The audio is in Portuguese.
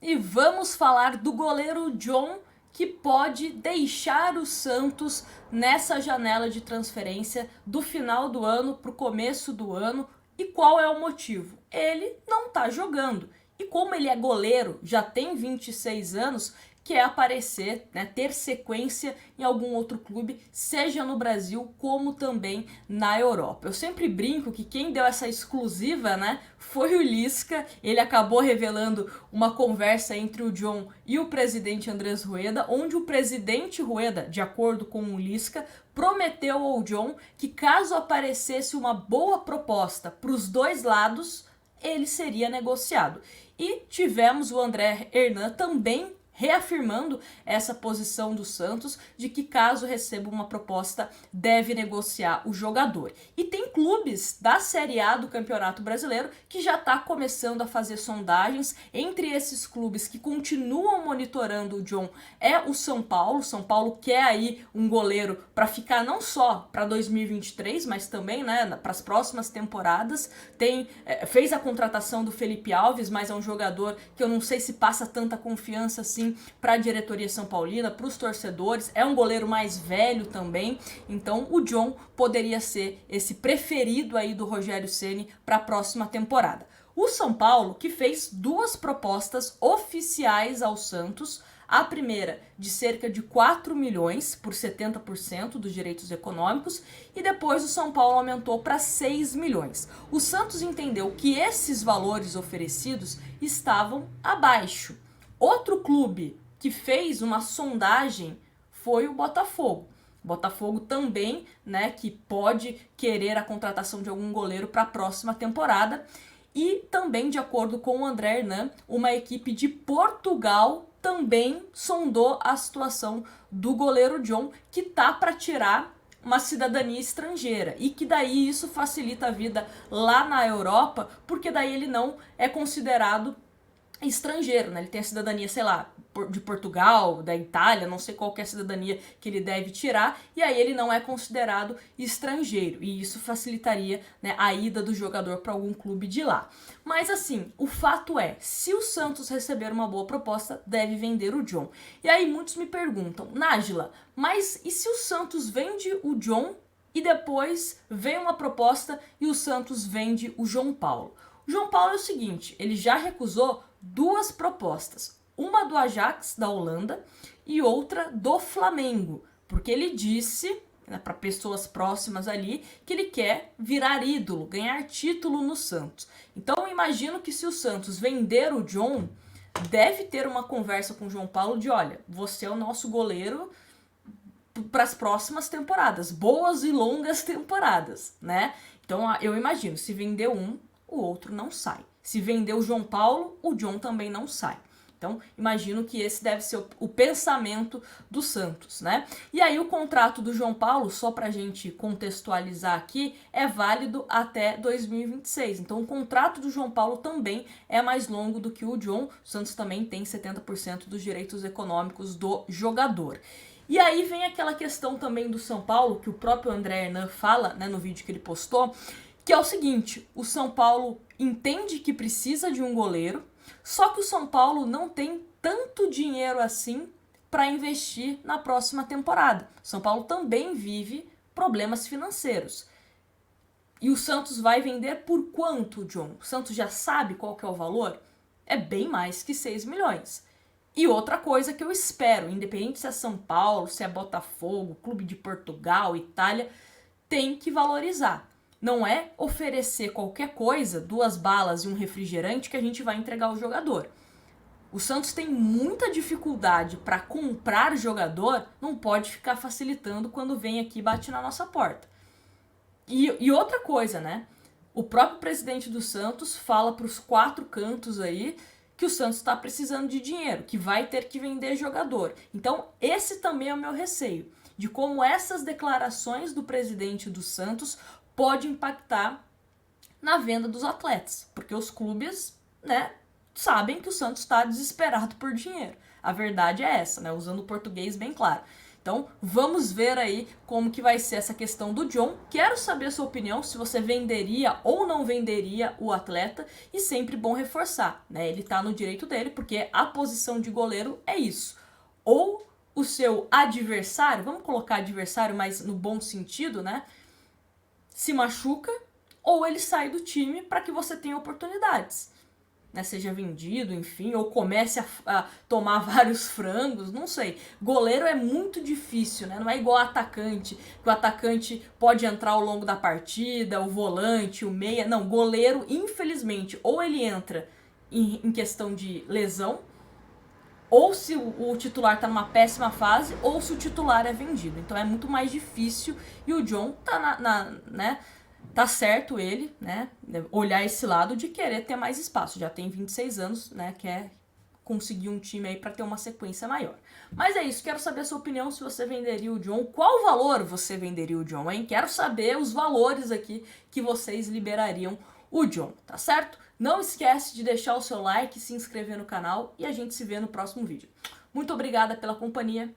E vamos falar do goleiro John, que pode deixar o Santos nessa janela de transferência do final do ano para o começo do ano. E qual é o motivo? Ele não está jogando. E como ele é goleiro, já tem 26 anos, quer aparecer, né, ter sequência em algum outro clube, seja no Brasil como também na Europa. Eu sempre brinco que quem deu essa exclusiva, né, foi o Lisca. Ele acabou revelando uma conversa entre o John e o presidente Andrés Rueda, onde o presidente Rueda, de acordo com o Lisca, prometeu ao John que caso aparecesse uma boa proposta para os dois lados, ele seria negociado. E tivemos o André Hernan também reafirmando essa posição do Santos de que caso receba uma proposta deve negociar o jogador. E tem clubes da Série A do Campeonato Brasileiro que já está começando a fazer sondagens. Entre esses clubes que continuam monitorando o John é o São Paulo. São Paulo quer aí um goleiro para ficar não só para 2023, mas também, né, para as próximas temporadas. Fez a contratação do Felipe Alves, mas é um jogador que eu não sei se passa tanta confiança assim para a diretoria são paulina, para os torcedores. É um goleiro mais velho também, então o John poderia ser esse preferido aí do Rogério Ceni para a próxima temporada. O São Paulo, que fez duas propostas oficiais ao Santos, a primeira de cerca de 4 milhões por 70% dos direitos econômicos, e depois o São Paulo aumentou para 6 milhões. O Santos entendeu que esses valores oferecidos estavam abaixo. Outro clube que fez uma sondagem foi o Botafogo. Botafogo também, né, que pode querer a contratação de algum goleiro para a próxima temporada. E também, de acordo com o André Hernan, uma equipe de Portugal também sondou a situação do goleiro John, que tá para tirar uma cidadania estrangeira, e que daí isso facilita a vida lá na Europa, porque daí ele não é considerado estrangeiro, né? Ele tem a cidadania, sei lá, de Portugal, da Itália, não sei qual que é a cidadania que ele deve tirar, e aí ele não é considerado estrangeiro, e isso facilitaria, né, a ida do jogador para algum clube de lá. Mas assim, o fato é, se o Santos receber uma boa proposta, deve vender o John. E aí muitos me perguntam, Nájila, mas e se o Santos vende o John e depois vem uma proposta e o Santos vende o João Paulo? O João Paulo é o seguinte, ele já recusou duas propostas, uma do Ajax da Holanda e outra do Flamengo, porque ele disse, né, para pessoas próximas ali, que ele quer virar ídolo, ganhar título no Santos. Então eu imagino que se o Santos vender o John, deve ter uma conversa com o João Paulo de, olha, você é o nosso goleiro para as próximas temporadas, boas e longas temporadas, né? Então eu imagino, se vender um, o outro não sai. Se vender o João Paulo, o John também não sai. Então, imagino que esse deve ser o pensamento do Santos, né? E aí o contrato do João Paulo, só pra gente contextualizar aqui, é válido até 2026. Então, o contrato do João Paulo também é mais longo do que o John. O Santos também tem 70% dos direitos econômicos do jogador. E aí vem aquela questão também do São Paulo, que o próprio André Hernan fala, né, no vídeo que ele postou, que é o seguinte, o São Paulo entende que precisa de um goleiro, só que o São Paulo não tem tanto dinheiro assim para investir na próxima temporada. O São Paulo também vive problemas financeiros. E o Santos vai vender por quanto, John? O Santos já sabe qual que é o valor? É bem mais que 6 milhões. E outra coisa que eu espero, independente se é São Paulo, se é Botafogo, Clube de Portugal, Itália, tem que valorizar. Não é oferecer qualquer coisa, 2 balas e um refrigerante, que a gente vai entregar ao jogador. O Santos tem muita dificuldade para comprar jogador, não pode ficar facilitando quando vem aqui e bate na nossa porta. E outra coisa, né? O próprio presidente do Santos fala para os 4 cantos aí que o Santos está precisando de dinheiro, que vai ter que vender jogador. Então, esse também é o meu receio, de como essas declarações do presidente do Santos pode impactar na venda dos atletas, porque os clubes, né, sabem que o Santos está desesperado por dinheiro. A verdade é essa, né, usando o português bem claro. Então, vamos ver aí como que vai ser essa questão do John. Quero saber a sua opinião, se você venderia ou não venderia o atleta. E sempre bom reforçar, né? Ele tá no direito dele, porque a posição de goleiro é isso. Ou o seu adversário, vamos colocar adversário, mas no bom sentido, né? Se machuca, ou ele sai do time para que você tenha oportunidades. Né, seja vendido, enfim, ou comece a tomar vários frangos, não sei. Goleiro é muito difícil, né? Não é igual atacante, que o atacante pode entrar ao longo da partida, o volante, o meia. Não, goleiro, infelizmente, ou ele entra em questão de lesão, ou se o titular tá numa péssima fase, ou se o titular é vendido. Então é muito mais difícil, e o John tá né? Tá certo ele, né, olhar esse lado de querer ter mais espaço. Já tem 26 anos, né, quer conseguir um time aí para ter uma sequência maior. Mas é isso, quero saber a sua opinião, se você venderia o John, qual valor você venderia o John, hein? Quero saber os valores aqui que vocês liberariam o John, tá certo? Não esquece de deixar o seu like, se inscrever no canal e a gente se vê no próximo vídeo. Muito obrigada pela companhia